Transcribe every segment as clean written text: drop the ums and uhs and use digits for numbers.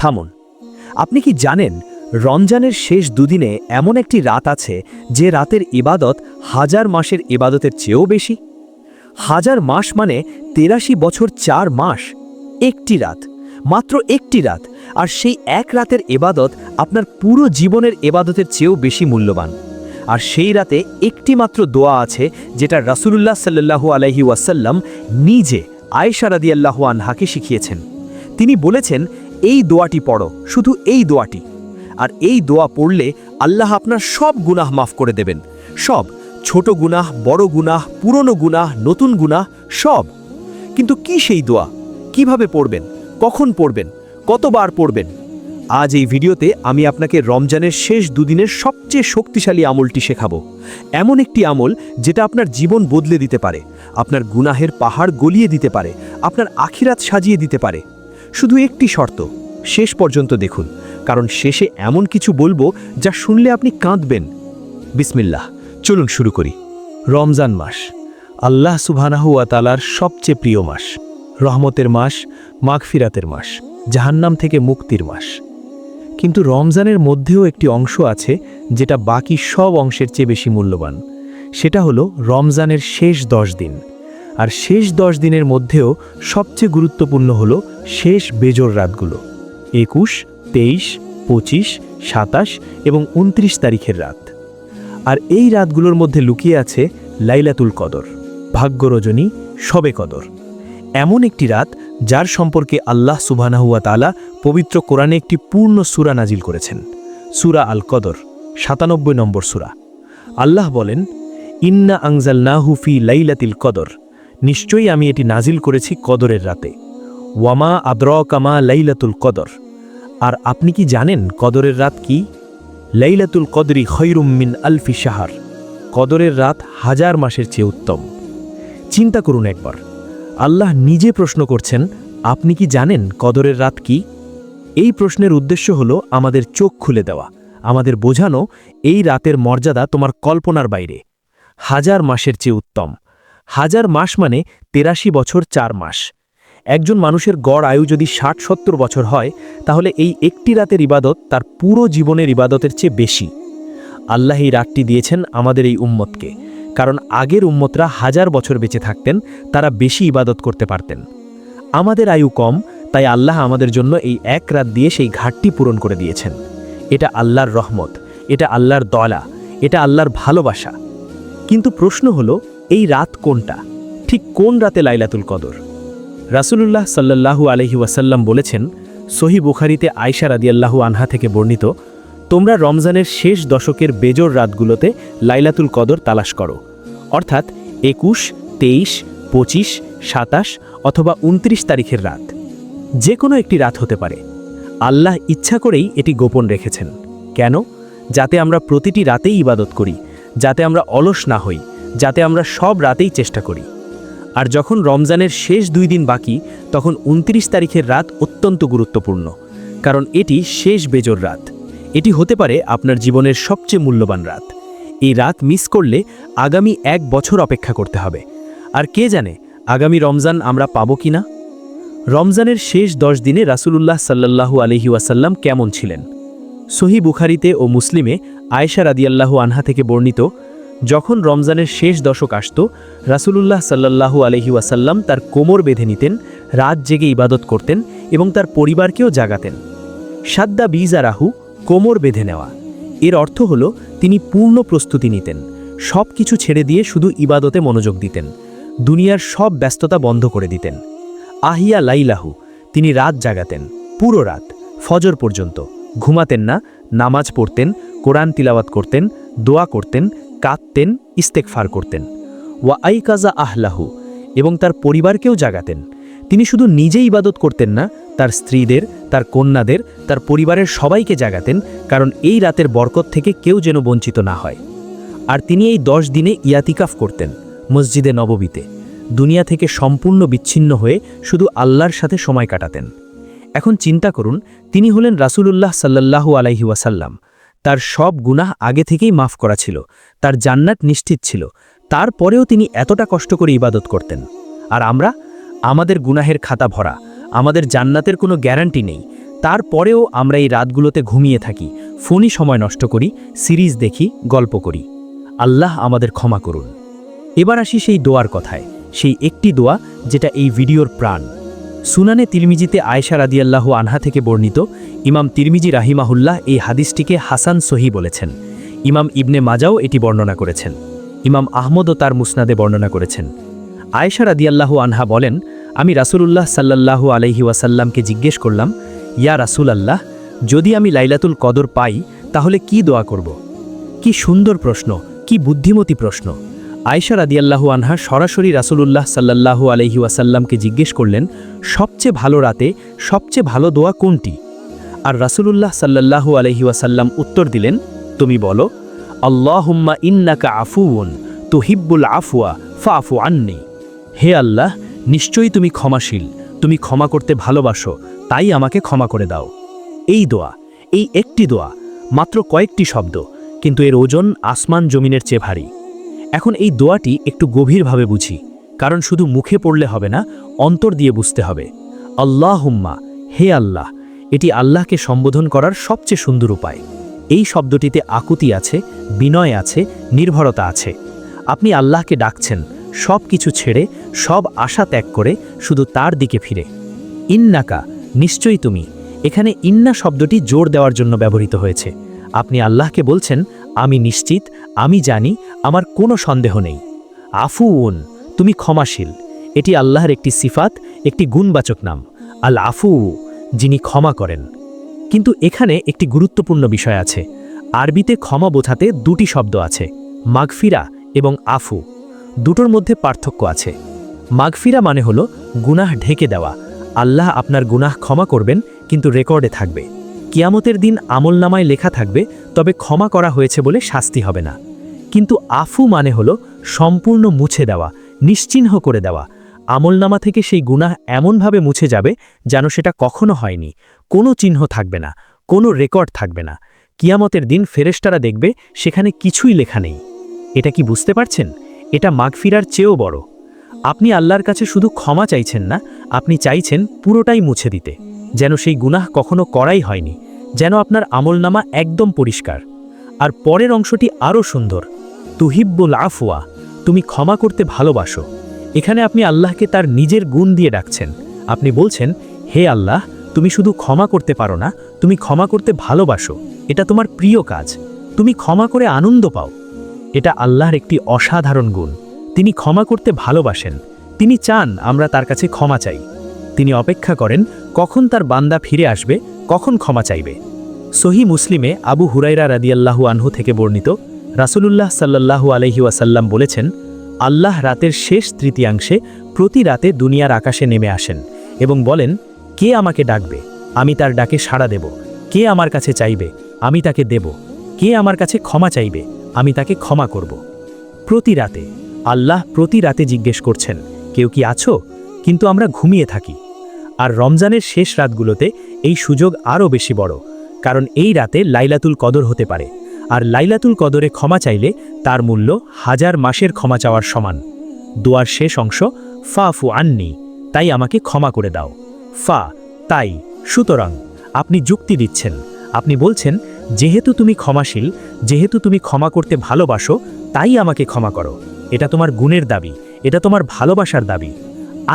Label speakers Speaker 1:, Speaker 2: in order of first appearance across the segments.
Speaker 1: থামুন। আপনি কি জানেন রমজানের শেষ দুদিনে এমন একটি রাত আছে যে রাতের ইবাদত 1000 মাসের ইবাদতের চেয়েও বেশি? 1000 মাস মানে 83 বছর 4 মাস। একটি রাত, মাত্র একটি রাত, আর সেই এক রাতের ইবাদত আপনার পুরো জীবনের ইবাদতের চেয়েও বেশি মূল্যবান। আর সেই রাতে একটি মাত্র দোয়া আছে যেটা রাসূলুল্লাহ সাল্লাল্লাহু আলাইহি ওয়াসাল্লাম নিজে আয়েশা রাদিয়াল্লাহু আনহাকে শিখিয়েছেন। তিনি বলেছেন, এই দোয়াটি পড়ো, শুধু এই দোয়াটি। আর এই দোয়া পড়লে আল্লাহ আপনার সব গুনাহ মাফ করে দেবেন। সব, ছোট গুনাহ, বড় গুনাহ, পুরনো গুনাহ, নতুন গুনাহ, সব। কিন্তু কি সেই দোয়া? কিভাবে পড়বেন? কখন পড়বেন? কতবার পড়বেন? আজ এই ভিডিওতে আমি আপনাকে রমজানের শেষ দুদিনের সবচেয়ে শক্তিশালী আমলটি শেখাবো। এমন একটি আমল যেটা আপনার জীবন বদলে দিতে পারে, আপনার গুনাহের পাহাড় গলিয়ে দিতে পারে, আপনার আখিরাত সাজিয়ে দিতে পারে। শুধু একটি শর্ত, শেষ পর্যন্ত দেখুন, কারণ শেষে এমন কিছু বলবো যা শুনলে আপনি কাঁদবেন। বিসমিল্লাহ, চলুন শুরু করি। রমজান মাস আল্লাহ সুবহানাহু ওয়া তাআলার সবচেয়ে প্রিয় মাস, রহমতের মাস, মাগফিরাতের মাস, জাহান্নাম থেকে মুক্তির মাস। কিন্তু রমজানের মধ্যেও একটি অংশ আছে যেটা বাকি সব অংশের চেয়ে বেশি মূল্যবান। সেটা হলো রমজানের শেষ 10 দিন। আর শেষ 10 দিনের মধ্যেও সবচেয়ে গুরুত্বপূর্ণ হলো শেষ বেজোর রাতগুলো, 21, 23, 25, 27 এবং 29 তারিখের রাত। আর এই রাতগুলোর মধ্যে লুকিয়ে আছে লাইলাতুল কদর, ভাগ্য রজনী, শবে কদর। এমন একটি রাত যার সম্পর্কে আল্লাহ সুবহানাহু ওয়া তাআলা পবিত্র কোরআনে একটি পূর্ণ সূরা নাজিল করেছেন, সূরা আল কদর, 97 নম্বর সূরা। আল্লাহ বলেন, ইন্না আনজালনাহু ফি লাইলাতিল কদর, নিশ্চয়ই আমি এটি নাজিল করেছি কদরের রাতে। ওয়ামা আদরাকা মা লাইলাতুল কদর, আর আপনি কি জানেন কদরের রাত কি? লাইলাতুল কদরি খৈরুম মিন আলফি শাহর, কদরের রাত 1000 মাসের চেয়ে উত্তম। চিন্তা করুন একবার, আল্লাহ নিজে প্রশ্ন করছেন, আপনি কি জানেন কদরের রাত কি? এই প্রশ্নের উদ্দেশ্য হলো আমাদের চোখ খুলে দেওয়া, আমাদের বোঝানো এই রাতের মর্যাদা তোমার কল্পনার বাইরে। 1000 মাসের চেয়ে উত্তম। 1000 মাস মানে 83 বছর 4 মাস। একজন মানুষের গড় আয়ু যদি 60-70 বছর হয়, তাহলে এই একটি রাতের ইবাদত তার পুরো জীবনের ইবাদতের চেয়ে বেশি। আল্লাহ এই রাতটি দিয়েছেন আমাদের এই উম্মতকে, কারণ আগের উম্মতরা 1000 বছর বেঁচে থাকতেন, তারা বেশি ইবাদত করতে পারতেন। আমাদের আয়ু কম, তাই আল্লাহ আমাদের জন্য এই এক রাত দিয়ে সেই ঘাটতি পূরণ করে দিয়েছেন। এটা আল্লাহর রহমত, এটা আল্লাহর দয়া, এটা আল্লাহর ভালোবাসা। কিন্তু প্রশ্ন হলো, এই রাত কোনটা? ঠিক কোন রাতে লাইলাতুল কদর? রাসূলুল্লাহ সাল্লাল্লাহু আলাইহি ওয়াসাল্লাম বলেছেন, সহিহ বুখারীতে আয়েশা রাদিয়াল্লাহু আনহা থেকে বর্ণিত, তোমরা রমজানের শেষ দশকের বেজোর রাতগুলোতে লাইলাতুল কদর তালাশ করো, অর্থাৎ 21, 23, 25, 27 অথবা 29 তারিখের রাত। যে কোনো একটি রাত হতে পারে। আল্লাহ ইচ্ছা করেই এটি গোপন রেখেছেন। কেন? যাতে আমরা প্রতিটি রাতেই ইবাদত করি, যাতে আমরা অলস না হই, যাতে আমরা সব রাতেই চেষ্টা করি। আর যখন রমজানের শেষ 2 দিন বাকি, তখন 29 তারিখের রাত অত্যন্ত গুরুত্বপূর্ণ, কারণ এটি শেষ বেজোর রাত। এটি হতে পারে আপনার জীবনের সবচেয়ে মূল্যবান রাত। এই রাত মিস করলে আগামী 1 বছর অপেক্ষা করতে হবে। আর কে জানে আগামী রমজান আমরা পাবো কিনা। রমজানের শেষ 10 দিনে রাসূলুল্লাহ সাল্লাল্লাহু আলাইহি ওয়াসাল্লাম কেমন ছিলেন? সহিহ বুখারীতে ও মুসলিমে আয়েশা রাদিয়াল্লাহু আনহা থেকে বর্ণিত, যখন রমজানের শেষ দশক আসত, রাসূলুল্লাহ সাল্লাল্লাহু আলাইহি ওয়াসাল্লাম তার কোমর বেঁধে নিতেন, রাত জেগে ইবাদত করতেন এবং তার পরিবারকেও জাগাতেন। সাদ্দা বিজারাহু, কোমর বেঁধে নেওয়া। এর অর্থ হলো তিনি পূর্ণ প্রস্তুতি নিতেন, সব কিছু ছেড়ে দিয়ে শুধু ইবাদতে মনোযোগ দিতেন, দুনিয়ার সব ব্যস্ততা বন্ধ করে দিতেন। আহিয়া লাইলাহু, তিনি রাত জাগাতেন, পুরো রাত, ফজর পর্যন্ত, ঘুমাতেন না, নামাজ পড়তেন, কোরআন তিলাওয়াত করতেন, দোয়া করতেন, কাঁদতেন, ইস্তেগফার করতেন। ওয়া আইকাজা আহলাহু, এবং তার পরিবারকেও জাগাতেন। তিনি শুধু নিজে ইবাদত করতেন না, তার স্ত্রীদের, তার কন্যাদের, তার পরিবারের সবাইকে জাগাতেন, কারণ এই রাতের বরকত থেকে কেউ যেন বঞ্চিত না হয়। আর তিনি এই 10 দিনে ইয়াতিকাফ করতেন মসজিদে নববীতে, দুনিয়া থেকে সম্পূর্ণ বিচ্ছিন্ন হয়ে শুধু আল্লাহর সাথে সময় কাটাতেন। এখন চিন্তা করুন, তিনি হলেন রাসূলুল্লাহ সাল্লাল্লাহু আলাইহি ওয়াসাল্লাম। তার সব গুনাহ আগে থেকেই মাফ করা ছিল, তার জান্নাত নিশ্চিত ছিল, তারপরেও তিনি এতটা কষ্ট করে ইবাদত করতেন। আর আমরা, আমাদের গুনাহের খাতা ভরা, আমাদের জান্নাতের কোনো গ্যারান্টি নেই, তারপরেও আমরা এই রাতগুলোতে ঘুমিয়ে থাকি, ফোনই সময় নষ্ট করি, সিরিজ দেখি, গল্প করি। আল্লাহ আমাদের ক্ষমা করুন। এবার আসি সেই দোয়ার কথায়, সেই একটি দোয়া যেটা এই ভিডিওর প্রাণ। সুনানে তিরমিজিতে আয়েশা রাদিয়াল্লাহু আনহা থেকে বর্ণিত, ইমাম তিরমিজি রাহিমাহুল্লাহ এই হাদিসটিকে হাসান সহি বলেছেন। ইমাম ইবনে মাজাও এটি বর্ণনা করেছেন। ইমাম আহমদও তার মুসনাদে বর্ণনা করেছেন। আয়েশা রাদিয়াল্লাহু আনহা বলেন, আমি রাসূলুল্লাহ সাল্লাল্লাহু আলাইহি ওয়াসাল্লামকে জিজ্ঞেস করলাম, ইয়া রাসূলাল্লাহ, যদি আমি লাইলাতুল কদর পাই তাহলে কি দোয়া করব? কি সুন্দর প্রশ্ন, কি বুদ্ধিমতী প্রশ্ন। আয়েশা রাদিয়াল্লাহু আনহা সরাসরি রাসূলুল্লাহ সাল্লাল্লাহু আলাইহি ওয়াসাল্লামকে জিজ্ঞেস করলেন, সবচেয়ে ভালো রাতে সবচেয়ে ভালো দোয়া কোনটি? আর রাসূলুল্লাহ সাল্লাল্লাহু আলাইহি ওয়াসাল্লাম উত্তর দিলেন, তুমি বলো, আল্লাহুম্মা ইন্নাকা আফুউন তুহিব্বুল আফওয়া ফাফু আন্নি। হে আল্লাহ, নিশ্চয়ই তুমি ক্ষমাশীল, তুমি ক্ষমা করতে ভালোবাসো, তাই আমাকে ক্ষমা করে দাও। এই দোয়া, এই একটি দোয়া, মাত্র কয়েকটি শব্দ, কিন্তু এর ওজন আসমান জমিনের চেয়ে ভারী। এখন এই দোয়াটি একটু গভীরভাবে বুঝি, কারণ শুধু মুখে পড়লে হবে না, অন্তর দিয়ে বুঝতে হবে। আল্লাহুম্মা, হে আল্লাহ, এটি আল্লাহকে সম্বোধন করার সবচেয়ে সুন্দর উপায়। এই শব্দটিতে আকুতি আছে, বিনয় আছে, নির্ভরতা আছে। আপনি আল্লাহকে ডাকছেন সব কিছু ছেড়ে, সব আশা ত্যাগ করে, শুধু তার দিকে ফিরে। ইন্নাকা, নিশ্চয়ই তুমি। এখানে ইন্না শব্দটি জোর দেওয়ার জন্য ব্যবহৃত হয়েছে। আপনি আল্লাহকে বলছেন, আমি নিশ্চিত, আমি জানি, আমার কোনো সন্দেহ নেই। আফুউন, তুমি ক্ষমাশীল। এটি আল্লাহর একটি সিফাত, একটি গুণবাচক নাম, আল আফু, যিনি ক্ষমা করেন। কিন্তু এখানে একটি গুরুত্বপূর্ণ বিষয় আছে। আরবিতে ক্ষমা বোঝাতে দুটি শব্দ আছে, মাগফিরা এবং আফু। দুটোর মধ্যে পার্থক্য আছে। মাগফিরা মানে হলো গুনাহ ঢেকে দেওয়া, আল্লাহ আপনার গুনাহ ক্ষমা করবেন, কিন্তু রেকর্ডে থাকবে। কিয়ামতের দিন আমলনামায় লেখা থাকবে, তবে ক্ষমা করা হয়েছে বলে শাস্তি হবে না। কিন্তু আফু মানে হলো সম্পূর্ণ মুছে দেওয়া, নিশ্চিহ্ন করে দেওয়া। আমলনামা থেকে সেই গুনাহ এমনভাবে মুছে যাবে যেন সেটা কখনো হয়নি, কোনো চিহ্ন থাকবে না, কোনো রেকর্ড থাকবে না। কিয়ামতের দিন ফেরেশতারা দেখবে সেখানে কিছুই লেখা নেই। এটা কি বুঝতে পারছেন? এটা মাগফিরার চেয়েও বড়। আপনি আল্লাহর কাছে শুধু ক্ষমা চাইছেন না, আপনি চাইছেন পুরোটাই মুছে দিতে, যেন সেই গুনাহ কখনো করাই হয়নি, যেন আপনার আমলনামা একদম পরিষ্কার। আর পরের অংশটি আরও সুন্দর, তুহিব্বুল আফওয়া, তুমি ক্ষমা করতে ভালোবাসো। এখানে আপনি আল্লাহকে তার নিজের গুণ দিয়ে ডাকছেন। আপনি বলছেন, হে আল্লাহ, তুমি শুধু ক্ষমা করতে পারো না, তুমি ক্ষমা করতে ভালোবাসো। এটা তোমার প্রিয় কাজ, তুমি ক্ষমা করে আনন্দ পাও। এটা আল্লাহর একটি অসাধারণ গুণ। তিনি ক্ষমা করতে ভালোবাসেন, তিনি চান আমরা তার কাছে ক্ষমা চাই। তিনি অপেক্ষা করেন কখন তার বান্দা ফিরে আসবে, কখন ক্ষমা চাইবে। সহি মুসলিমে আবু হুরাইরা রাদিয়াল্লাহু আনহু থেকে বর্ণিত, রাসূলুল্লাহ সাল্লাল্লাহু আলাইহি ওয়াসাল্লাম বলেছেন, আল্লাহ রাতের শেষ তৃতীয়াংশে প্রতি রাতে দুনিয়ার আকাশে নেমে আসেন এবং বলেন, কে আমাকে ডাকবে, আমি তার ডাকে সাড়া দেব। কে আমার কাছে চাইবে, আমি তাকে দেব। কে আমার কাছে ক্ষমা চাইবে, আমি তাকে ক্ষমা করব। প্রতি রাতে আল্লাহ প্রতি রাতে জিজ্ঞেস করছেন, কেউ কি আছো? কিন্তু আমরা ঘুমিয়ে থাকি। আর রমজানের শেষ রাতগুলোতে এই সুযোগ আরও বেশি বড়, কারণ এই রাতে লাইলাতুল কদর হতে পারে। আর লাইলাতুল কদরে ক্ষমা চাইলে তার মূল্য 1000 মাসের ক্ষমা চাওয়ার সমান। দোয়ার শেষ অংশ, ফাফু আন্নি, তাই আমাকে ক্ষমা করে দাও। ফা, তাই, সুতরাং। আপনি যুক্তি দিচ্ছেন, আপনি বলছেন, যেহেতু তুমি ক্ষমাশীল, যেহেতু তুমি ক্ষমা করতে ভালোবাসো, তাই আমাকে ক্ষমা করো। এটা তোমার গুণের দাবি, এটা তোমার ভালোবাসার দাবি।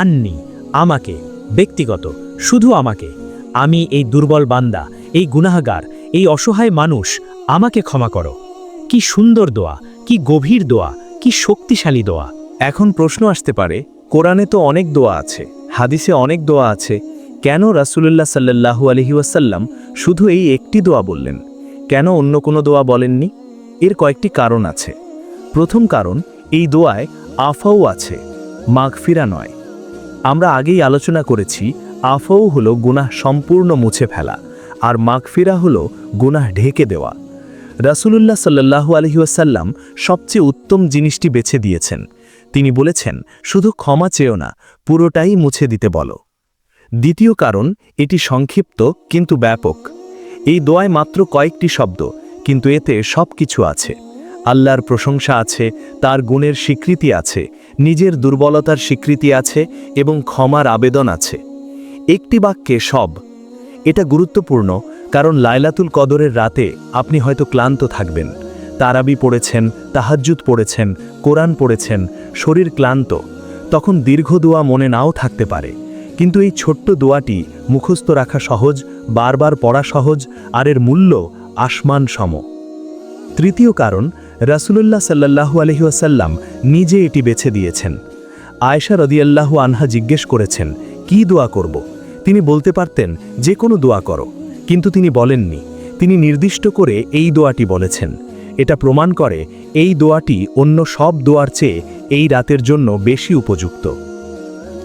Speaker 1: আন্নি, আমাকে, ব্যক্তিগত, শুধু আমাকে। আমি এই দুর্বল বান্দা, এই গুনাহগার, এই অসহায় মানুষ, আমাকে ক্ষমা করো। কি সুন্দর দোয়া, কি গভীর দোয়া, কি শক্তিশালী দোয়া।
Speaker 2: এখন প্রশ্ন আসতে পারে, কোরআনে তো অনেক দোয়া আছে, হাদিসে অনেক দোয়া আছে, কেন রাসূলুল্লাহ সাল্লাল্লাহু আলাইহি ওয়াসাল্লাম শুধু এই একটি দোয়া বললেন? কেন অন্য কোনো দোয়া বলেননি? এর কয়েকটি কারণ আছে। প্রথম কারণ, এই দোয়ায় আফাও আছে, মাগফিরা নয়। আমরা আগেই আলোচনা করেছি, আফাও হলো গুনাহ সম্পূর্ণ মুছে ফেলা, আর মাগফিরা হলো গুনাহ ঢেকে দেওয়া। রাসূলুল্লাহ সাল্লাল্লাহু আলাইহি ওয়াসাল্লাম সবচেয়ে উত্তম জিনিসটি বেছে দিয়েছেন। তিনি বলেছেন, শুধু ক্ষমা চেয়েও না, পুরোটাই মুছে দিতে বলো। দ্বিতীয় কারণ, এটি সংক্ষিপ্ত কিন্তু ব্যাপক। এই দোয়ায় মাত্র কয়েকটি শব্দ, কিন্তু এতে সব কিছু আছে। আল্লাহর প্রশংসা আছে, তার গুণের স্বীকৃতি আছে, নিজের দুর্বলতার স্বীকৃতি আছে এবং ক্ষমার আবেদন আছে। একটি বাক্যে সব। এটা গুরুত্বপূর্ণ কারণ লাইলাতুল কদরের রাতে আপনি হয়তো ক্লান্ত থাকবেন, তারাবি পড়েছেন, তাহাজ্জুদ পড়েছেন, কোরআন পড়েছেন, শরীর ক্লান্ত, তখন দীর্ঘ দোয়া মনে নাও থাকতে পারে, কিন্তু এই ছোট্ট দোয়াটি মুখস্থ রাখা সহজ, বারবার পড়া সহজ, আর এর মূল্য আসমান সম। তৃতীয় কারণ, রাসূলুল্লাহ সাল্লাল্লাহু আলাইহি ওয়াসাল্লাম নিজে এটি বেছে দিয়েছেন। আয়েশা রাদিয়াল্লাহু আনহা জিজ্ঞেস করেছেন, কি দোয়া করব? তিনি বলতে পারতেন যে কোনো দোয়া করো, কিন্তু তিনি বলেননি, তিনি নির্দিষ্ট করে এই দোয়াটি বলেছেন। এটা প্রমাণ করে এই দোয়াটি অন্য সব দোয়ার চেয়ে এই রাতের জন্য বেশি উপযুক্ত।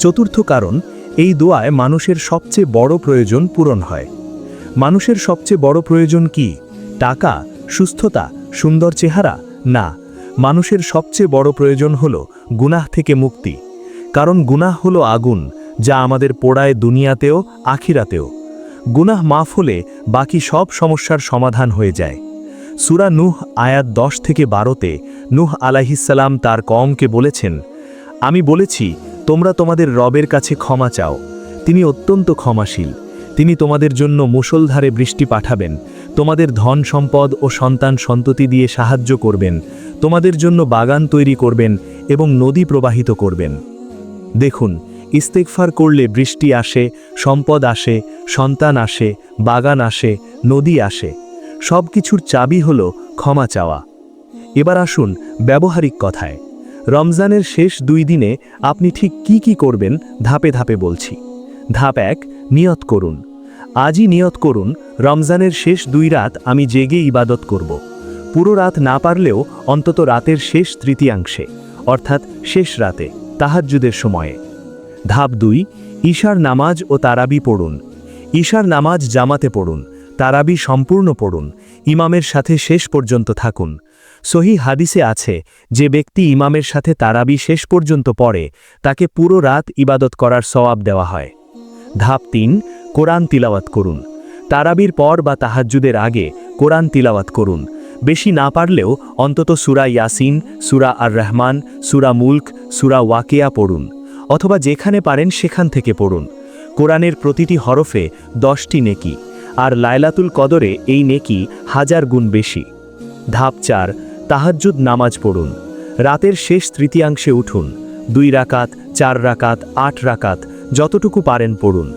Speaker 2: চতুর্থ কারণ, এই দোয়ায় মানুষের সবচেয়ে বড় প্রয়োজন পূরণ হয়। মানুষের সবচেয়ে বড় প্রয়োজন কি? টাকা, সুস্থতা, সুন্দর চেহারা? না, মানুষের সবচেয়ে বড় প্রয়োজন হল গুনাহ থেকে মুক্তি। কারণ গুনাহ হলো আগুন, যা আমাদের পোড়ায় দুনিয়াতেও আখিরাতেও। গুনাহ মাফ হলে বাকি সব সমস্যার সমাধান হয়ে যায়। সূরা নূহ আয়াত 10 থেকে 12তে নূহ আলাইহিসসালাম তার কওমকে বলেছেন, আমি বলেছি তোমরা তোমাদের রবের কাছে ক্ষমা চাও, তিনি অত্যন্ত ক্ষমাশীল। তিনি তোমাদের জন্য মুষলধারে বৃষ্টি পাঠাবেন, তোমাদের ধন সম্পদ ও সন্তান সন্ততি দিয়ে সাহায্য করবেন, তোমাদের জন্য বাগান তৈরি করবেন এবং নদী প্রবাহিত করবেন। দেখুন, ইস্তেগফার করলে বৃষ্টি আসে, সম্পদ আসে, সন্তান আসে, বাগান আসে, নদী আসে। সব কিছুর চাবি হল ক্ষমা চাওয়া। এবার আসুন ব্যবহারিক কথায়। রমজানের শেষ 2 দিনে আপনি ঠিক কি করবেন ধাপে ধাপে বলছি। ধাপ 1, নিয়ত করুন। আজই নিয়ত করুন, রমজানের শেষ 2 রাত আমি জেগে ইবাদত করব। পুরো রাত না পারলেও অন্তত রাতের শেষ তৃতীয়াংশে, অর্থাৎ শেষ রাতে, তাহাজ্জুদের সময়ে। ধাপ 2, ঈশার নামাজ ও তারাবি পড়ুন। ঈশার নামাজ জামাতে পড়ুন, তারাবি সম্পূর্ণ পড়ুন, ইমামের সাথে শেষ পর্যন্ত থাকুন। সহিহ হাদিসে আছে, যে ব্যক্তি ইমামের সাথে তারাবি শেষ পর্যন্ত পড়ে তাকে পুরো রাত ইবাদত করার সওয়াব দেওয়া হয়। ধাপ 3, কোরআন তিলাওয়াত করুন। তারাবির পর বা তাহাজ্জুদের আগে কোরআন তিলাওয়াত করুন। বেশি না পারলেও অন্তত সূরা ইয়াসিন, সূরা আর রহমান, সূরা মুলক, সূরা ওয়াকিয়া পড়ুন, অথবা যেখানে পারেন সেখান থেকে পড়ুন। কোরআনের প্রতিটি হরফে 10টি নেকি, আর লাইলাতুল কদরে এই নেকি 1000 গুণ বেশি। ধাপ 4, তাহাজ্জুদ নামাজ পড়ুন। রাতের শেষ তৃতীয়াংশে উঠুন। 2 রাকাত, 4 রাকাত, 8 রাকাত, যতটুকু পারেন পড়ুন।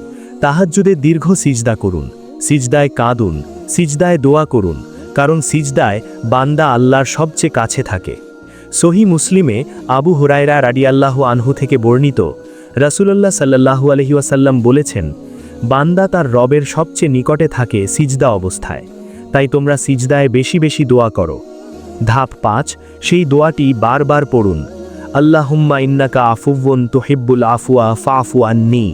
Speaker 2: তাহাজ্জুদে দীর্ঘ সিজদা করুন, সিজদায় কাঁদুন, সিজদায় দোয়া করুন, কারণ সিজদায় বান্দা আল্লাহর সবচেয়ে কাছে থাকে। সহিহ মুসলিমে আবু হুরায়রা রাদিয়াল্লাহু আনহু থেকে বর্ণিত, রাসূলুল্লাহ সাল্লাল্লাহু আলাইহি ওয়াসাল্লাম বলেছেন, বান্দা তার রবের সবচেয়ে নিকটে থাকে সিজদা অবস্থায়, তাই তোমরা সিজদায় বেশি বেশি দোয়া করো। ধাপ 5, সেই দোয়াটি বারবার পড়ুন। আল্লাহুম্মা ইন্নাকা আফুওয়ুন তুহিব্বুল আফওয়া ফাফু আন্নী।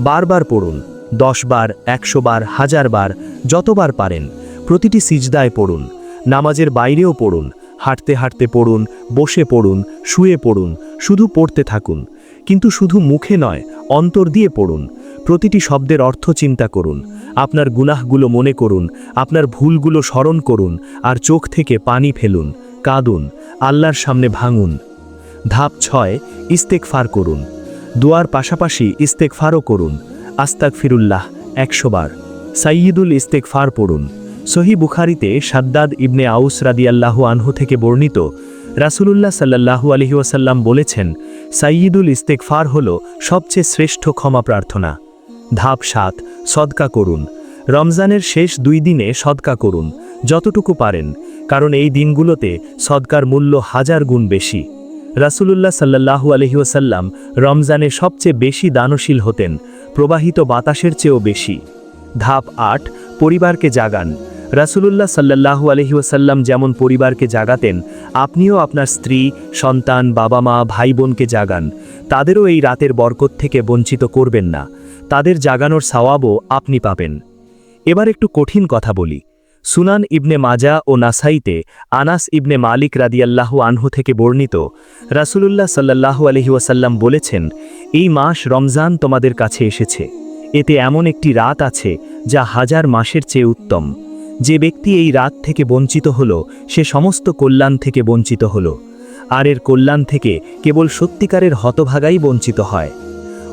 Speaker 2: বারবার পড়ুন, 10 বার, 100 বার, 1000 বার, যতবার পারেন। প্রতিটি সিজদায় পড়ুন, নামাজের বাইরেও পড়ুন, হাঁটতে হাঁটতে পড়ুন, বসে পড়ুন, শুয়ে পড়ুন, শুধু পড়তে থাকুন। কিন্তু শুধু মুখে নয়, অন্তর দিয়ে পড়ুন। প্রতিটি শব্দের অর্থ চিন্তা করুন, আপনার গুনাহগুলো মনে করুন, আপনার ভুলগুলো স্মরণ করুন, আর চোখ থেকে পানি ফেলুন, কাঁদুন, আল্লাহর সামনে ভাঙুন। ধাপ 6, ইস্তেগফার করুন। দোয়ার পাশাপাশি ইস্তেগফারও করুন। আস্তাগফিরুল্লাহ 100 বার। সাইয়্যিদুল ইস্তেগফার পড়ুন। সহিহ বুখারীতে শাদ্দাদ ইবনে আউস রাদিয়াল্লাহু আনহু থেকে বর্ণিত, রাসূলুল্লাহ সাল্লাল্লাহু আলাইহি ওয়াসাল্লাম বলেছেন, সাইয়্যিদুল ইস্তেগফার হল সবচেয়ে শ্রেষ্ঠ ক্ষমা প্রার্থনা। ধাপ 7, সদকা করুন। রমজানের শেষ 2 দিনে সদকা করুন, যতটুকু পারেন, কারণ এই দিনগুলোতে সদকার মূল্য 1000 গুণ বেশি। রাসূলুল্লাহ সাল্লাল্লাহু আলাইহি ওয়াসাল্লাম রমজানে সবচেয়ে বেশি দানশীল হতেন, প্রবাহিত বাতাসের চেয়েও বেশি। ধাপ 8, পরিবারকে জাগান। রাসূলুল্লাহ সাল্লাল্লাহু আলাইহি ওয়াসাল্লাম যেমন পরিবারকে জাগাতেন, আপনিও আপনার স্ত্রী, সন্তান, বাবা মা, ভাই বোনকে জাগান। তাদেরও এই রাতের বরকত থেকে বঞ্চিত করবেন না, তাদের জাগানোর সওয়াবও আপনি পাবেন। এবার একটু কঠিন কথা বলি। সুনান ইবনে মাজা ও নাসাইতে আনাস ইবনে মালিক রাদিয়াল্লাহু আনহু থেকে বর্ণিত, রাসূলুল্লাহ সাল্লাল্লাহু আলাইহি ওয়াসাল্লাম বলেছেন, এই মাস রমজান তোমাদের কাছে এসেছে, এতে এমন একটি রাত আছে যা 1000 মাসের চেয়ে উত্তম। যে ব্যক্তি এই রাত থেকে বঞ্চিত হল, সে সমস্ত কল্যাণ থেকে বঞ্চিত হল, আর এর কল্যাণ থেকে কেবল সত্যিকারের হতভাগাই বঞ্চিত হয়।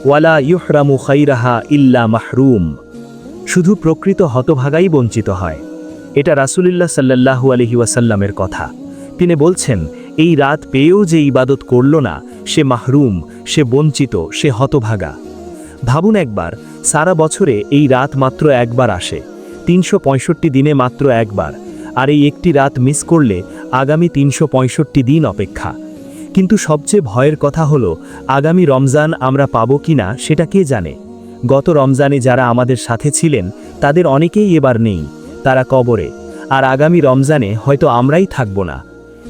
Speaker 2: ওয়ালা ইউহরামু খাইরাহা ইল্লা মাহরুম। শুধু প্রকৃত হতভাগাই বঞ্চিত হয়। এটা রাসূলুল্লাহ সাল্লাল্লাহু আলাইহি ওয়াসাল্লামের কথা। তিনি বলছেন, এই রাত পেয়েও যে ইবাদত করল না, সে মাহরুম, সে বঞ্চিত, সে হতভাগা। ভাবুন একবার, সারা বছরে এই রাত মাত্র একবার আসে, 365 দিনে মাত্র একবার, আর এই একটি রাত মিস করলে আগামী 365 দিন অপেক্ষা। কিন্তু সবচেয়ে ভয়ের কথা হলো, আগামী রমজান আমরা পাবো কিনা সেটা কে জানে। গত রমজানে যারা আমাদের সাথে ছিলেন তাদের অনেকেই এবার নেই, তারা কবরে, আর আগামী রমজানে হয়তো আমরাই থাকব না।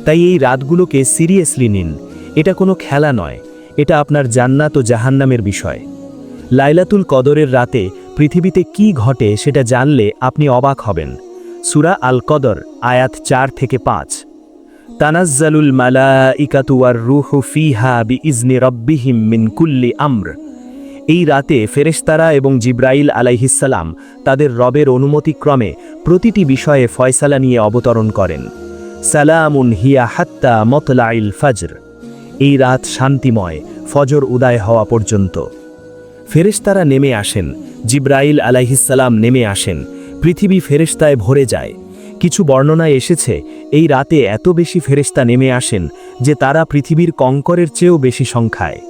Speaker 2: তাই এই রাতগুলোকে সিরিয়াসলি নিন। এটা কোনো খেলা নয়, এটা আপনার জান্নাত ও জাহান্নামের বিষয়। লাইলাতুল কদরের রাতে পৃথিবীতে কি ঘটে সেটা জানলে আপনি অবাক হবেন। সূরা আল কদর আয়াত 4 থেকে 5। তানাজ্জালুল মালাইকাতু ওয়ার রূহু ফিহা বিইজনি রাব্বিহিম মিন কুল্লি আমর। এই রাতে ফেরেশতারা এবং জিবরাইল আলাইহিসসালাম তাদের রবের অনুমতিক্রমে প্রতিটি বিষয়ে ফয়সালা নিয়ে অবতরণ করেন। সালামুন হিয়া হাত্তা মতলাইল ফজর। এই রাত শান্তিময়, ফজর উদয় হওয়া পর্যন্ত। ফেরেশতারা নেমে আসেন, জিবরাইল আলাইহিসসালাম নেমে আসেন, পৃথিবী ফেরেশতায় ভরে যায়। কিছু বর্ণনায় এসেছে এই রাতে এত বেশি ফেরেশতা নেমে আসেন যে তারা পৃথিবীর কঙ্করের চেয়েও বেশি সংখ্যায়।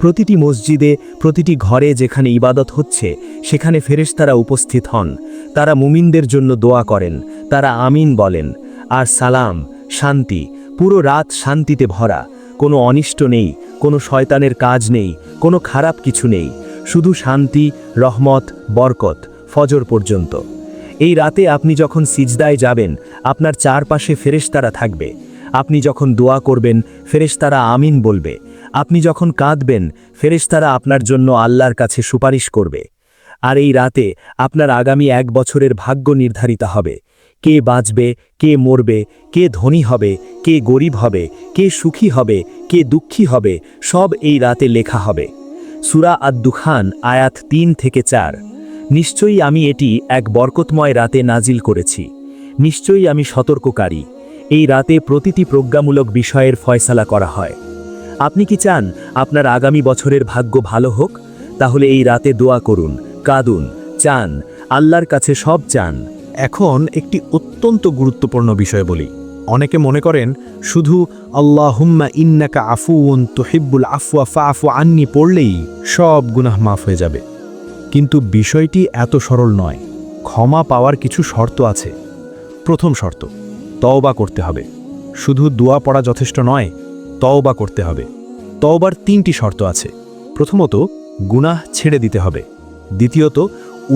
Speaker 2: প্রতিটি মসজিদে, প্রতিটি ঘরে যেখানে ইবাদত হচ্ছে সেখানে ফেরেশতারা উপস্থিত হন। তারা মুমিনদের জন্য দোয়া করেন, তারা আমিন বলেন। আর সালাম, শান্তি, পুরো রাত শান্তিতে ভরা। কোনো অনিষ্ট নেই, কোনো শয়তানের কাজ নেই, কোনো খারাপ কিছু নেই, শুধু শান্তি, রহমত, বরকত, ফজর পর্যন্ত। এই রাতে আপনি যখন সিজদায় যাবেন আপনার চারপাশে ফেরেশতারা থাকবে। আপনি যখন দোয়া করবেন ফেরেশতারা আমিন বলবে। আপনি যখন কাঁদবেন ফেরেশতারা আপনার জন্য আল্লাহর কাছে সুপারিশ করবে। আর এই রাতে আপনার আগামী 1 বছরের ভাগ্য নির্ধারিত হবে। কে বাঁচবে, কে মরবে, কে ধনী হবে, কে গরিব হবে, কে সুখী হবে, কে দুঃখী হবে, সব এই রাতে লেখা হবে। সূরা আদ-দুখান আয়াত 3 থেকে 4। নিশ্চয়ই আমি এটি এক বরকতময় রাতে নাজিল করেছি। নিশ্চয়ই আমি সতর্ককারী। এই রাতে প্রতিটি প্রজ্ঞামূলক বিষয়ের ফয়সালা করা হয়। আপনি কি চান আপনার আগামী বছরের ভাগ্য ভালো হোক? তাহলে এই রাতে দোয়া করুন, কাঁদুন, চান, আল্লাহর কাছে সব চান।
Speaker 3: এখন একটি অত্যন্ত গুরুত্বপূর্ণ বিষয় বলি। অনেকে মনে করেন শুধু আল্লাহুম্মা ইন্নাকা আফুউন তুহিব্বুল আফওয়া ফাআফু আন্নি পড়লেই সব গুনাহ মাফ হয়ে যাবে। কিন্তু বিষয়টি এত সরল নয়। ক্ষমা পাওয়ার কিছু শর্ত আছে। প্রথম শর্ত, তওবা করতে হবে। শুধু দোয়া পড়া যথেষ্ট নয়, তওবা করতে হবে। তওবার 3টি শর্ত আছে। প্রথমত, গুনাহ ছেড়ে দিতে হবে। দ্বিতীয়ত,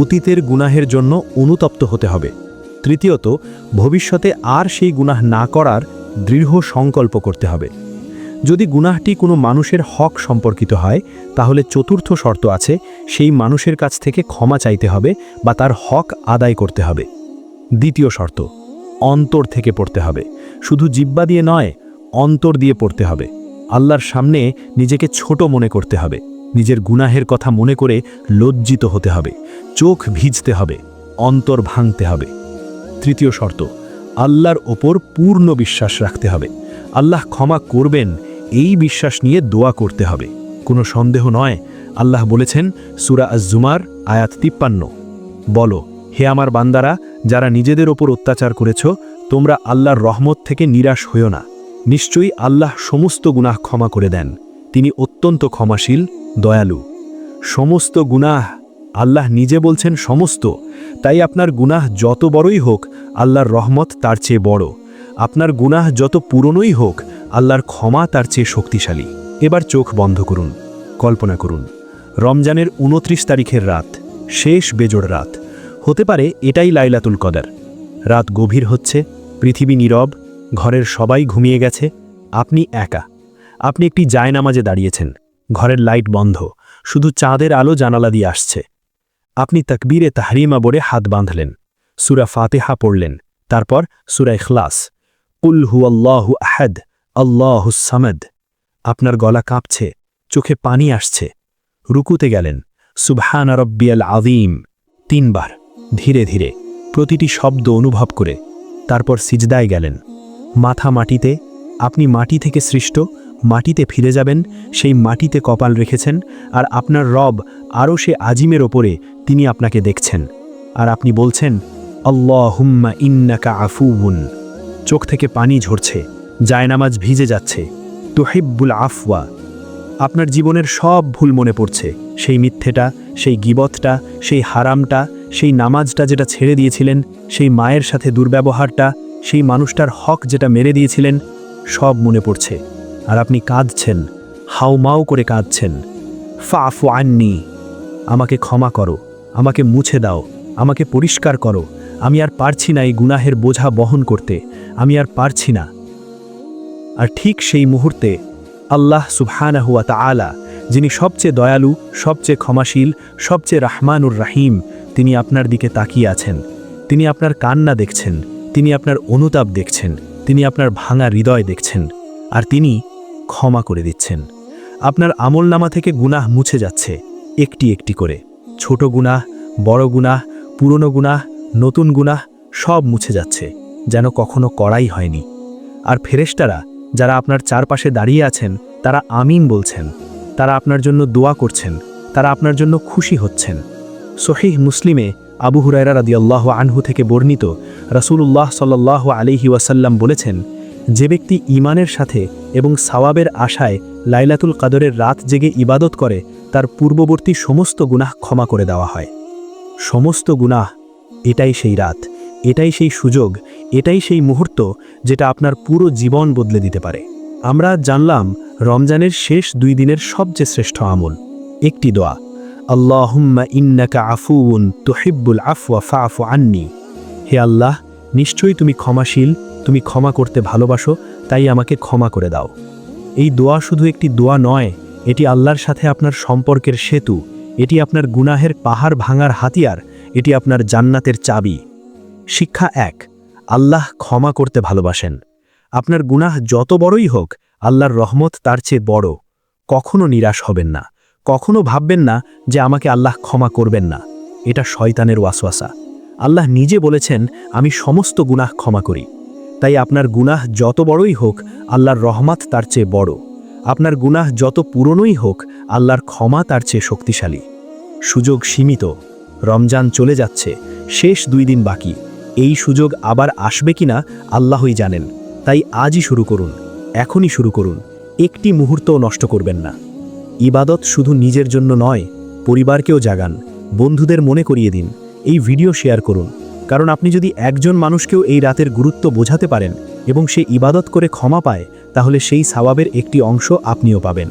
Speaker 3: অতীতের গুনাহের জন্য অনুতপ্ত হতে হবে। তৃতীয়ত, ভবিষ্যতে আর সেই গুনাহ না করার দৃঢ় সংকল্প করতে হবে। যদি গুনাহটি কোনো মানুষের হক সম্পর্কিত হয় তাহলে চতুর্থ শর্ত আছে, সেই মানুষের কাছ থেকে ক্ষমা চাইতে হবে বা তার হক আদায় করতে হবে। দ্বিতীয় শর্ত, অন্তর থেকে পড়তে হবে। শুধু জিহ্বা দিয়ে নয়, অন্তর দিয়ে পড়তে হবে। আল্লাহর সামনে নিজেকে ছোট মনে করতে হবে। নিজের গুনাহের কথা মনে করে লজ্জিত হতে হবে। চোখ ভিজতে হবে, অন্তর ভাঙতে হবে। তৃতীয় শর্ত, আল্লাহর ওপর পূর্ণ বিশ্বাস রাখতে হবে। আল্লাহ ক্ষমা করবেন এই বিশ্বাস নিয়ে দোয়া করতে হবে, কোনো সন্দেহ নয়। আল্লাহ বলেছেন সূরা আজ-জুমার আয়াত 53, বলো, হে আমার বান্দারা, যারা নিজেদের ওপর অত্যাচার করেছ, তোমরা আল্লাহর রহমত থেকে নিরাশ হইও না। নিশ্চয়ই আল্লাহ সমস্ত গুনাহ ক্ষমা করে দেন। তিনি অত্যন্ত ক্ষমাশীল, দয়ালু। সমস্ত গুনাহ, আল্লাহ নিজে বলছেন সমস্ত। তাই আপনার গুনাহ যত বড়ই হোক, আল্লাহর রহমত তার চেয়ে বড়। আপনার গুনাহ যত পুরনোই হোক, আল্লাহর ক্ষমা তার চেয়ে শক্তিশালী। এবার চোখ বন্ধ করুন, কল্পনা করুন রমজানের 29 তারিখের রাত, শেষ বেজোড় রাত। হতে পারে এটাই লাইলাতুল কদর। রাত গভীর হচ্ছে, পৃথিবী নীরব, ঘরের সবাই ঘুমিয়ে গেছে, আপনি একা। আপনি একটি জায়নামাজে দাঁড়িয়েছেন, ঘরের লাইট বন্ধ, শুধু চাঁদের আলো জানালা দিয়ে আসছে। আপনি তাকবীরে তাহরিমা বলে হাত বাঁধলেন, সূরা ফাতিহা পড়লেন, তারপর সূরা ইখলাস, কুল হুয়াল্লাহু আহাদ আল্লাহুস সামাদ। আপনার গলা কাঁপছে, চোখে পানি আসছে। রুকুতে গেলেন, সুবহানা রাব্বিয়াল আযীম 3 বার, ধীরে ধীরে, প্রতিটি শব্দ অনুভব করে। তারপর সিজদায় গেলেন, মাথা মাটিতে। আপনি মাটি থেকে সৃষ্ট, মাটিতে ফিরে যাবেন। সেই মাটিতে কপাল রেখেছেন, আর আপনার রব আরশে আজিমের ওপরে, তিনি আপনাকে দেখছেন। আর আপনি বলছেন আল্লাহুম্মা ইন্নাকা আফুউন। চোখ থেকে পানি ঝরছে, জায়নামাজ ভিজে যাচ্ছে। তুহিব্বুল আফওয়া। আপনার জীবনের সব ভুল মনে পড়ছে, সেই মিথ্যেটা, সেই গীবতটা, সেই হারামটা, সেই নামাজটা যেটা ছেড়ে দিয়েছিলেন, সেই মায়ের সাথে দুর্ব্যবহারটা, সেই মানুষটার হক যেটা মেরে দিয়েছিলেন, সব মনে পড়ছে। আর আপনি কাঁদছেন, হাউমাউ করে কাঁদছেন। ফাফু আন্নি, আমাকে ক্ষমা করো, আমাকে মুছে দাও, আমাকে পরিষ্কার করো, আমি আর পারছি না এই গুনাহের বোঝা বহন করতে, আমি আর পারছি না। আর ঠিক সেই মুহূর্তে আল্লাহ সুবহানাহু ওয়া তাআলা, যিনি সবচেয়ে দয়ালু, সবচেয়ে ক্ষমাশীল, সবচেয়ে রাহমানুর রাহিম, তিনি আপনার দিকে তাকিয়ে আছেন। তিনি আপনার কান্না দেখছেন, তিনি আপনার অনুতাপ দেখছেন, তিনি আপনার ভাঙা হৃদয় দেখছেন, আর তিনি ক্ষমা করে দিচ্ছেন। আপনার আমলনামা থেকে গুনাহ মুছে যাচ্ছে একটি একটি করে। ছোট গুনাহ, বড় গুনাহ, পুরনো গুনাহ, নতুন গুনাহ, সব মুছে যাচ্ছে, যেন কখনো করাই হয়নি। আর ফেরেশতারা যারা আপনার চারপাশে দাঁড়িয়ে আছেন, তারা আমিন বলছেন, তারা আপনার জন্য দোয়া করছেন, তারা আপনার জন্য খুশি হচ্ছেন। সহিহ মুসলিমে আবু হুরায়রা রাদিয়াল্লাহু আনহু থেকে বর্ণিত, রাসূলুল্লাহ সাল্লাল্লাহু আলাইহি ওয়াসাল্লাম বলেছেন, যে ব্যক্তি ঈমানের সাথে এবং সওয়াবের আশায় লাইলাতুল কদরের রাত জেগে ইবাদত করে, তার পূর্ববর্তী সমস্ত গুনাহ ক্ষমা করে দেওয়া হয়। সমস্ত গুনাহ, এটাই সেই রাত, এটাই সেই সুযোগ, এটাই সেই মুহূর্ত যেটা আপনার পুরো জীবন বদলে দিতে পারে। আমরা জানলাম রমজানের শেষ 2 দিনের সবচেয়ে শ্রেষ্ঠ আমল একটি দোয়া, আল্লাহুম্মা ইন্নাকা আফুউন তুহিব্বুল আফওয়া ফাফু আন্নি। হে আল্লাহ, নিশ্চয়ই তুমি ক্ষমাশীল, তুমি ক্ষমা করতে ভালোবাসো, তাই আমাকে ক্ষমা করে দাও। এই দোয়া শুধু একটি দোয়া নয়, এটি আল্লাহর সাথে আপনার সম্পর্কের সেতু, এটি আপনার গুনাহের পাহাড় ভাঙার হাতিয়ার, এটি আপনার জান্নাতের চাবি। শিক্ষা 1, আল্লাহ ক্ষমা করতে ভালোবাসেন। আপনার গুনাহ যত বড়ই হোক, আল্লাহর রহমত তার চেয়ে বড়। কখনো নিরাশ হবেন না, কখনো ভাববেন না যে আমাকে আল্লাহ ক্ষমা করবেন না। এটা শয়তানের ওয়াসওয়াসা। আল্লাহ নিজে বলেছেন, আমি সমস্ত গুনাহ ক্ষমা করি। তাই আপনার গুনাহ যত বড়ই হোক, আল্লাহর রহমত তার চেয়ে বড়। আপনার গুনাহ যত পুরনোই হোক, আল্লাহর ক্ষমা তার চেয়ে শক্তিশালী। সুযোগ সীমিত, রমজান চলে যাচ্ছে, শেষ 2 দিন বাকি। এই সুযোগ আবার আসবে কিনা আল্লাহই জানেন। তাই আজই শুরু করুন, এখনই শুরু করুন, একটি মুহূর্তও নষ্ট করবেন না। ইবাদত শুধু নিজের জন্য নয়, পরিবারকেও জাগান, বন্ধুদের মনে করিয়ে দিন, এই ভিডিও শেয়ার করুন। কারণ আপনি যদি একজন মানুষকেও এই রাতের গুরুত্ব বোঝাতে পারেন এবং সে ইবাদত করে ক্ষমা পায়, তাহলে সেই সওয়াবের একটি অংশ আপনিও পাবেন।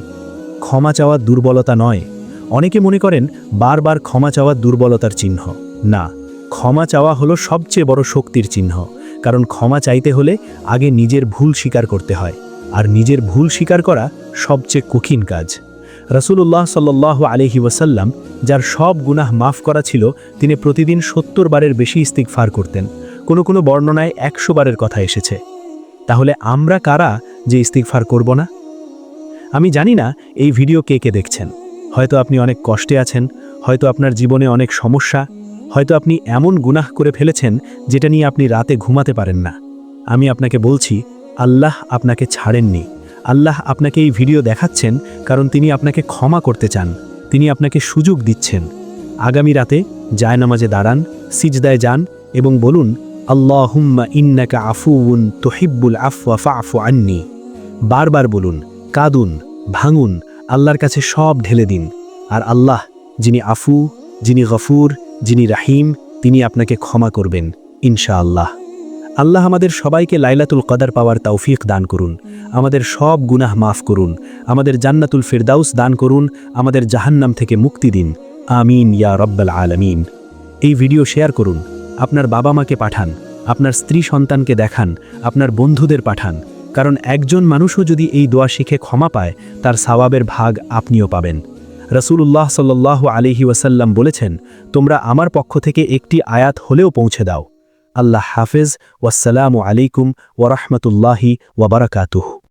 Speaker 3: ক্ষমা চাওয়া দুর্বলতা নয়। অনেকে মনে করেন বারবার ক্ষমা চাওয়া দুর্বলতার চিহ্ন। না, ক্ষমা চাওয়া হলো সবচেয়ে বড় শক্তির চিহ্ন। কারণ ক্ষমা চাইতে হলে আগে নিজের ভুল স্বীকার করতে হয়, আর নিজের ভুল স্বীকার করা সবচেয়ে কঠিন কাজ। রাসূলুল্লাহ সাল্লাল্লাহু আলাইহি ওয়াসাল্লাম, যার সব গুনাহ মাফ করা ছিল, তিনি প্রতিদিন 70 বারের বেশি ইস্তিগফার করতেন। কোনো কোনো বর্ণনায় 100 বারের কথা এসেছে। তাহলে আমরা কারা যে ইস্তিগফার করব না? আমি জানি না এই ভিডিও কে কে দেখছেন। হয়তো আপনি অনেক কষ্টে আছেন, হয়তো আপনার জীবনে অনেক সমস্যা, হয়তো আপনি এমন গুনাহ করে ফেলেছেন যেটা নিয়ে আপনি রাতে ঘুমাতে পারেন না। আমি আপনাকে বলছি, আল্লাহ আপনাকে ছাড়েননি। আল্লাহ আপনাকে এই ভিডিও দেখাচ্ছেন কারণ তিনি আপনাকে ক্ষমা করতে চান, তিনি আপনাকে সুযোগ দিচ্ছেন। আগামী রাতে জায়নামাজে দাঁড়ান, সিজদায় যান এবং বলুন, আল্লাহুম্মা ইন্নাকা আফুউন তুহিব্বুল আফওয়া ফাফু আন্নি। বারবার বলুন, কাঁদুন, ভাঙুন, আল্লাহর কাছে সব ঢেলে দিন। আর আল্লাহ, যিনি আফু, যিনি গফুর, যিনি রাহিম, তিনি আপনাকে ক্ষমা করবেন ইনশাআল্লাহ। আল্লাহ আমাদের সবাইকে লাইলাতুল কদর পাওয়ার তৌফিক দান করুন, আমাদের সব গুনাহ মাফ করুন, আমাদের জান্নাতুল ফিরদাউস দান করুন, আমাদের জাহান্নাম থেকে মুক্তি দিন। আমিন ইয়া রব্বাল আলামিন। এই ভিডিও শেয়ার করুন, আপনার বাবা মাকে পাঠান, আপনার স্ত্রী সন্তানকে দেখান, আপনার বন্ধুদের পাঠান। কারণ একজন মানুষও যদি এই দোয়া শিখে ক্ষমা পায়, তার সওয়াবের ভাগ আপনিও পাবেন। রাসূলুল্লাহ সাল্লাল্লাহু আলাইহি ওয়াসাল্লাম বলেছেন, তোমরা আমার পক্ষ থেকে একটি আয়াত হলেও পৌঁছে দাও। আল্লাহ হাফেজ। ওয়াসসালামু আলাইকুম ওয়া রাহমাতুল্লাহি ওয়া বারাকাতুহু।